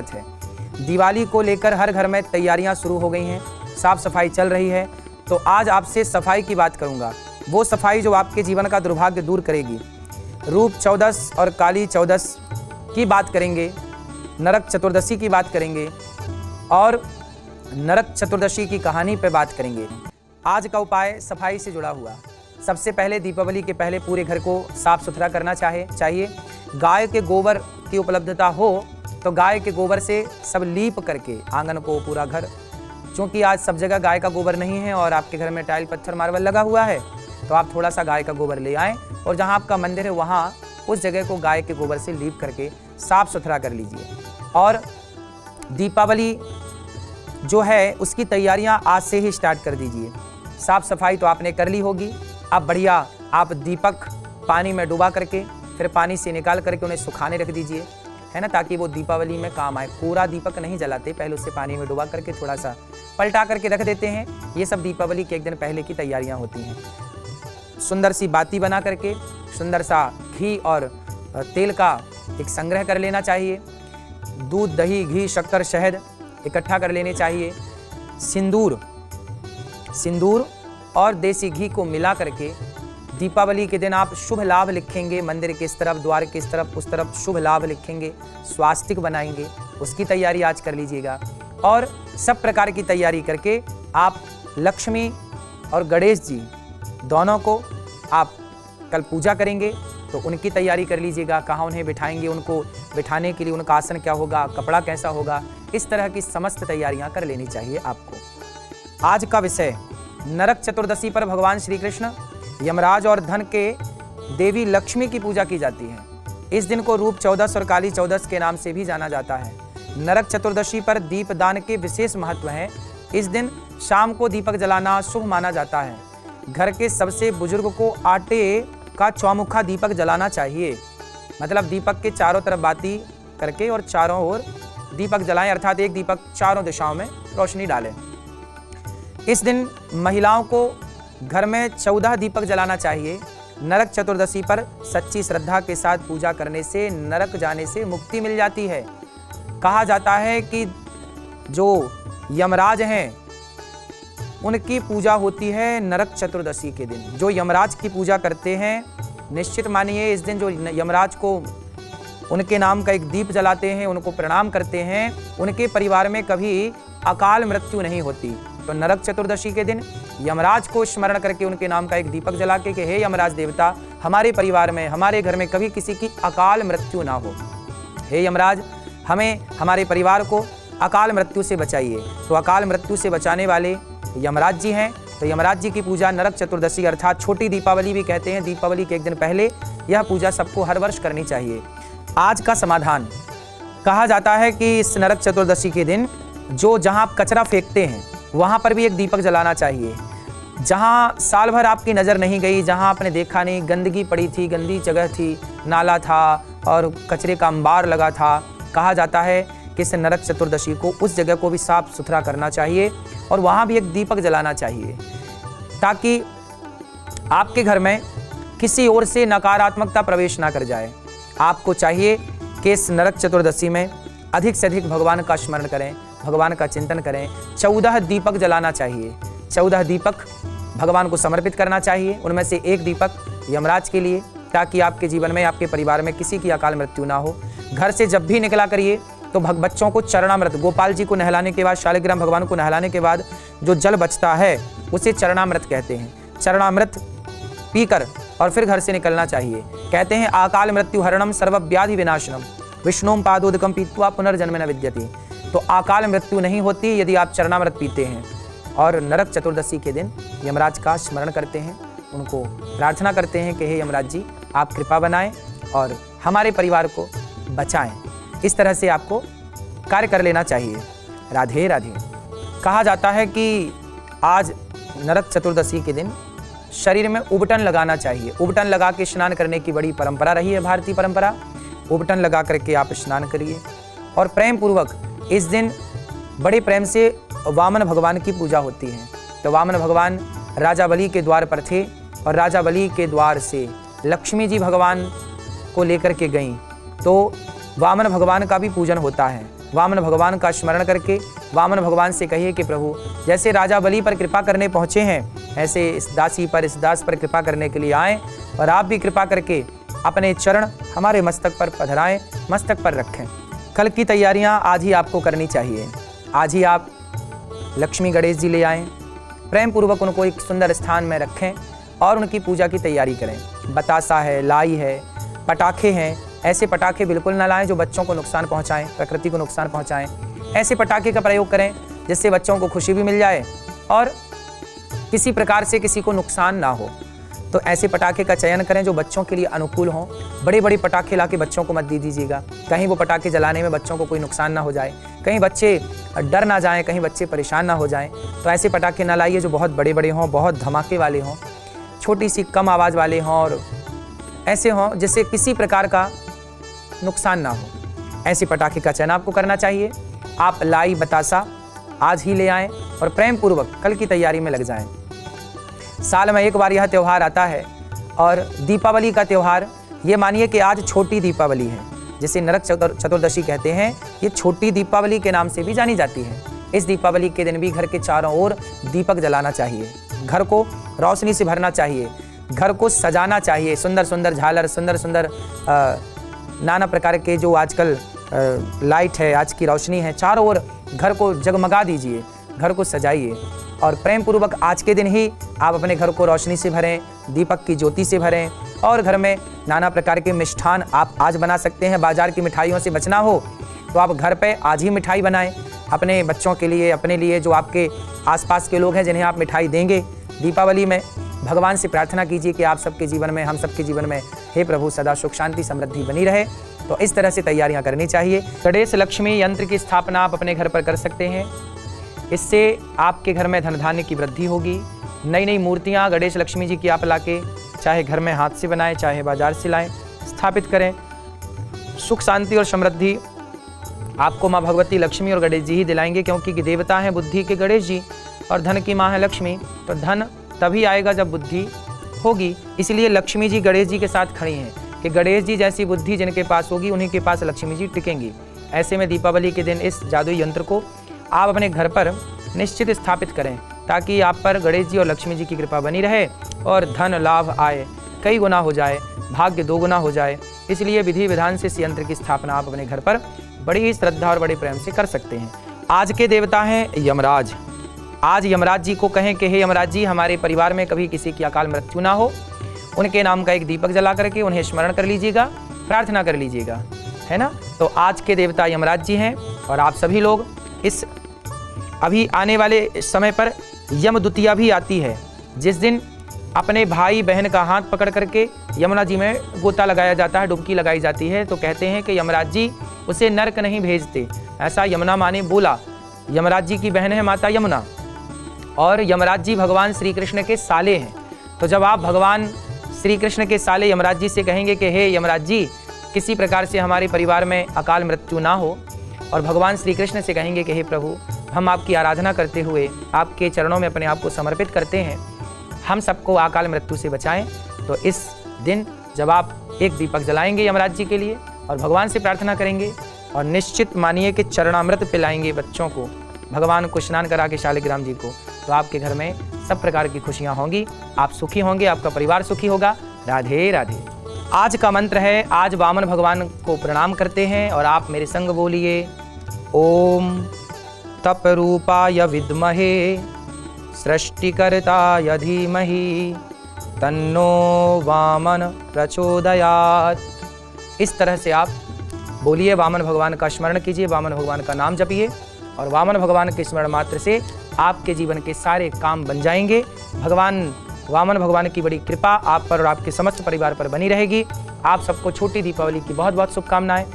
है। दिवाली को लेकर हर घर में तैयारियां शुरू हो गई हैं, साफ सफाई चल रही है। तो आज आपसे सफाई की बात करूंगा, वो सफाई जो आपके जीवन का दुर्भाग्य दूर करेगी। रूप चौदस और काली चौदस की बात करेंगे, नरक चतुर्दशी की बात करेंगे और नरक चतुर्दशी की कहानी पे बात करेंगे। आज का उपाय सफाई से जुड़ा हुआ। सबसे पहले दीपावली के पहले पूरे घर को साफ सुथरा करना चाहिए। गाय के गोबर की उपलब्धता हो तो गाय के गोबर से सब लीप करके आंगन को, पूरा घर, क्योंकि आज सब जगह गाय का गोबर नहीं है और आपके घर में टाइल पत्थर मार्बल लगा हुआ है, तो आप थोड़ा सा गाय का गोबर ले आएँ और जहाँ आपका मंदिर है वहाँ उस जगह को गाय के गोबर से लीप करके साफ सुथरा कर लीजिए। और दीपावली जो है उसकी तैयारियां आज से ही स्टार्ट कर दीजिए। साफ सफाई तो आपने कर ली होगी, अब बढ़िया आप दीपक पानी में डुबा करके फिर पानी से निकाल करके उन्हें सुखाने रख दीजिए, है ना, ताकि वो दीपावली में काम आए। पूरा दीपक नहीं जलाते, पहले उससे पानी में डुबा करके थोड़ा सा पलटा करके रख देते हैं। ये सब दीपावली के एक दिन पहले की तैयारियां होती हैं। सुंदर सी बाती बना करके सुंदर सा घी और तेल का एक संग्रह कर लेना चाहिए। दूध, दही, घी, शक्कर, शहद इकट्ठा कर लेने चाहिए। सिंदूर और देसी घी को मिला करके दीपावली के दिन आप शुभ लाभ लिखेंगे। मंदिर के इस तरफ, द्वार के इस तरफ, उस तरफ शुभ लाभ लिखेंगे, स्वास्तिक बनाएंगे, उसकी तैयारी आज कर लीजिएगा। और सब प्रकार की तैयारी करके आप लक्ष्मी और गणेश जी दोनों को आप कल पूजा करेंगे, तो उनकी तैयारी कर लीजिएगा। कहाँ उन्हें बिठाएंगे, उनको बिठाने के लिए उनका आसन क्या होगा, कपड़ा कैसा होगा, इस तरह की समस्त तैयारियां कर लेनी चाहिए आपको। आज का विषय, नरक चतुर्दशी पर भगवान श्री कृष्ण, यमराज और धन के देवी लक्ष्मी की पूजा की जाती है। इस दिन को रूप चौदस और काली चौदस के नाम से भी जाना जाता है। नरक चतुर्दशी पर दीपदान के विशेष महत्व हैं। इस दिन शाम को दीपक जलाना शुभ माना जाता है। घर के सबसे बुजुर्ग को आटे का चौमुखा दीपक जलाना चाहिए, मतलब दीपक के चारों तरफ बाती करके और चारों ओर दीपक जलाएं, अर्थात एक दीपक चारों दिशाओं में रोशनी डालें। इस दिन महिलाओं को घर में 14 दीपक जलाना चाहिए। नरक चतुर्दशी पर सच्ची श्रद्धा के साथ पूजा करने से नरक जाने से मुक्ति मिल जाती है। कहा जाता है कि जो यमराज हैं उनकी पूजा होती है नरक चतुर्दशी के दिन। जो यमराज की पूजा करते हैं, निश्चित मानिए इस दिन जो यमराज को उनके नाम का एक दीप जलाते हैं, उनको प्रणाम करते हैं, उनके परिवार में कभी अकाल मृत्यु नहीं होती। तो नरक चतुर्दशी के दिन यमराज को स्मरण करके उनके नाम का एक दीपक जला के, हे यमराज देवता, हमारे परिवार में, हमारे घर में कभी किसी की अकाल मृत्यु ना हो। हे यमराज, हमें, हमारे परिवार को अकाल मृत्यु से बचाइए। तो अकाल मृत्यु से बचाने वाले यमराज जी हैं। तो यमराज जी की पूजा नरक चतुर्दशी अर्थात छोटी दीपावली भी कहते हैं, दीपावली के एक दिन पहले यह पूजा सबको हर वर्ष करनी चाहिए। आज का समाधान, कहा जाता है कि इस नरक चतुर्दशी के दिन जहां आप कचरा फेंकते हैं वहां पर भी एक दीपक जलाना चाहिए। जहां साल भर आपकी नज़र नहीं गई, जहां आपने देखा नहीं, गंदगी पड़ी थी, गंदी जगह थी, नाला था और कचरे का अंबार लगा था, कहा जाता है कि इस नरक चतुर्दशी को उस जगह को भी साफ सुथरा करना चाहिए और वहाँ भी एक दीपक जलाना चाहिए, ताकि आपके घर में किसी ओर से नकारात्मकता प्रवेश ना कर जाए। आपको चाहिए कि इस नरक चतुर्दशी में अधिक से अधिक भगवान का स्मरण करें, भगवान का चिंतन करें। 14 दीपक जलाना चाहिए, 14 दीपक भगवान को समर्पित करना चाहिए। उनमें से एक दीपक यमराज के लिए, ताकि आपके जीवन में, आपके परिवार में किसी की अकाल मृत्यु ना हो। घर से जब भी निकला करिए तो बच्चों को चरणामृत, गोपाल जी को नहलाने के बाद, शालिग्राम भगवान को नहलाने के बाद जो जल बचता है उसे चरणामृत कहते हैं। चरणामृत पीकर और फिर घर से निकलना चाहिए। कहते हैं अकाल मृत्यु हरणम सर्वव्याधि विनाशनम विष्णुम पादोदकम पीत्वा पुनर्जन्म न विद्यते। तो अकाल मृत्यु नहीं होती यदि आप चरणामृत पीते हैं। और नरक चतुर्दशी के दिन यमराज का स्मरण करते हैं, उनको प्रार्थना करते हैं कि हे यमराज जी, आप कृपा बनाएं और हमारे परिवार को बचाएं। इस तरह से आपको कार्य कर लेना चाहिए। राधे राधे। कहा जाता है कि आज नरक चतुर्दशी के दिन शरीर में उबटन लगाना चाहिए। उबटन लगा के स्नान करने की बड़ी परंपरा रही है, भारतीय परंपरा। उबटन लगा करके आप स्नान करिए और प्रेम पूर्वक इस दिन बड़े प्रेम से वामन भगवान की पूजा होती है। तो वामन भगवान राजा बलि के द्वार पर थे और राजा बलि के द्वार से लक्ष्मी जी भगवान को लेकर के गईं, तो वामन भगवान का भी पूजन होता है। वामन भगवान का स्मरण करके वामन भगवान से कहिए कि प्रभु जैसे राजा बलि पर कृपा करने पहुँचे हैं ऐसे इस दासी पर, इस दास पर कृपा करने के लिए आएँ और आप भी कृपा करके अपने चरण हमारे मस्तक पर पधराएं, मस्तक पर रखें। कल की तैयारियां आज ही आपको करनी चाहिए। आज ही आप लक्ष्मी गणेश जी ले आएं, प्रेम पूर्वक उनको एक सुंदर स्थान में रखें और उनकी पूजा की तैयारी करें। बतासा है, लाई है, पटाखे हैं, ऐसे पटाखे बिल्कुल ना लाएं जो बच्चों को नुकसान पहुंचाएं, प्रकृति को नुकसान पहुंचाएं। ऐसे पटाखे का प्रयोग करें जिससे बच्चों को खुशी भी मिल जाए और किसी प्रकार से किसी को नुकसान ना हो। तो ऐसे पटाखे का चयन करें जो बच्चों के लिए अनुकूल हों। बड़े बड़े पटाखे ला के बच्चों को मत दे दीजिएगा, कहीं वो पटाखे जलाने में बच्चों को कोई नुकसान ना हो जाए, कहीं बच्चे डर ना जाएं, कहीं बच्चे परेशान ना हो जाएं। तो ऐसे पटाखे ना लाइए जो बहुत बड़े बड़े हों, बहुत धमाके वाले हों, छोटी सी कम आवाज़ वाले हों और ऐसे हों जिससे किसी प्रकार का नुकसान ना हो। ऐसे पटाखे का चयन आपको करना चाहिए। आप लाई बतासा आज ही ले आएँ और प्रेम पूर्वक कल की तैयारी में लग जाएँ। साल में एक बार यह त्यौहार आता है और दीपावली का त्यौहार, ये मानिए कि आज छोटी दीपावली है, जिसे नरक चतुर्दशी कहते हैं। ये छोटी दीपावली के नाम से भी जानी जाती है। इस दीपावली के दिन भी घर के चारों ओर दीपक जलाना चाहिए, घर को रोशनी से भरना चाहिए, घर को सजाना चाहिए। सुंदर सुंदर झालर, सुंदर सुंदर नाना प्रकार के जो आजकल लाइट है, आज की रोशनी है, चारों ओर घर को जगमगा दीजिए, घर को सजाइए और प्रेम पूर्वक आज के दिन ही आप अपने घर को रोशनी से भरें, दीपक की ज्योति से भरें और घर में नाना प्रकार के मिष्ठान आप आज बना सकते हैं। बाजार की मिठाइयों से बचना हो तो आप घर पे आज ही मिठाई बनाएं अपने बच्चों के लिए, अपने लिए, जो आपके आसपास के लोग हैं जिन्हें आप मिठाई देंगे दीपावली में। भगवान से प्रार्थना कीजिए कि आप सबके जीवन में, हम सबके जीवन में हे प्रभु सदा सुख शांति समृद्धि बनी रहे। तो इस तरह से तैयारियां करनी चाहिए। गणेश लक्ष्मी यंत्र की स्थापना आप अपने घर पर कर सकते हैं। इससे आपके घर में धन धान्य की वृद्धि होगी। नई नई मूर्तियां गणेश लक्ष्मी जी की आप लाके चाहे घर में हाथ से बनाएं, चाहे बाजार से लाएं, स्थापित करें। सुख शांति और समृद्धि आपको माँ भगवती लक्ष्मी और गणेश जी ही दिलाएंगे, क्योंकि देवता हैं बुद्धि के गणेश जी और धन की माँ है लक्ष्मी। तो धन तभी आएगा जब बुद्धि होगी। इसलिए लक्ष्मी जी गणेश जी के साथ खड़ी हैं कि गणेश जी जैसी बुद्धि जिनके पास होगी उन्हीं के पास लक्ष्मी जी टिकेंगी। ऐसे में दीपावली के दिन इस जादुई यंत्र को आप अपने घर पर निश्चित स्थापित करें ताकि आप पर गणेश जी और लक्ष्मी जी की कृपा बनी रहे और धन लाभ आए, कई गुना हो जाए, भाग्य 2 गुना हो जाए। इसलिए विधि विधान से इस यंत्र की स्थापना आप अपने घर पर बड़ी ही श्रद्धा और बड़े प्रेम से कर सकते हैं। आज के देवता हैं यमराज। आज यमराज जी को कहें कि हे यमराज जी, हमारे परिवार में कभी किसी की अकाल मृत्यु ना हो। उनके नाम का एक दीपक जला करके उन्हें स्मरण कर लीजिएगा, प्रार्थना कर लीजिएगा, है ना। तो आज के देवता यमराज जी हैं और आप सभी लोग इस अभी आने वाले समय पर यम द्वितीया भी आती है, जिस दिन अपने भाई बहन का हाथ पकड़ करके यमुना जी में गोता लगाया जाता है, डुबकी लगाई जाती है। तो कहते हैं कि यमराज जी उसे नरक नहीं भेजते, ऐसा यमुना माँ ने बोला। यमराज जी की बहन है माता यमुना और यमराज जी भगवान श्री कृष्ण के साले हैं। तो जब आप भगवान श्री कृष्ण के साले यमराज जी से कहेंगे कि हे यमराज जी, किसी प्रकार से हमारे परिवार में अकाल मृत्यु ना हो, और भगवान श्री कृष्ण से कहेंगे कि हे प्रभु, हम आपकी आराधना करते हुए आपके चरणों में अपने आप को समर्पित करते हैं, हम सबको अकाल मृत्यु से बचाएं। तो इस दिन जब आप एक दीपक जलाएंगे यमराज जी के लिए और भगवान से प्रार्थना करेंगे और निश्चित मानिए कि चरणामृत पिलाएंगे बच्चों को, भगवान को स्नान करा के शालिग्राम जी को, तो आपके घर में सब प्रकार की खुशियाँ होंगी, आप सुखी होंगे, आपका परिवार सुखी होगा। राधे राधे। आज का मंत्र है, आज वामन भगवान को प्रणाम करते हैं और आप मेरे संग बोलिए, ओम तप रूपाय विद्महे सृष्टिकर्ताय धीमहि तन्नो वामन प्रचोदयात्। इस तरह से आप बोलिए, वामन भगवान का स्मरण कीजिए, वामन भगवान का नाम जपिए और वामन भगवान के स्मरण मात्र से आपके जीवन के सारे काम बन जाएंगे। भगवान वामन भगवान की बड़ी कृपा आप पर और आपके समस्त परिवार पर बनी रहेगी। आप सबको छोटी दीपावली की बहुत बहुत शुभकामनाएं।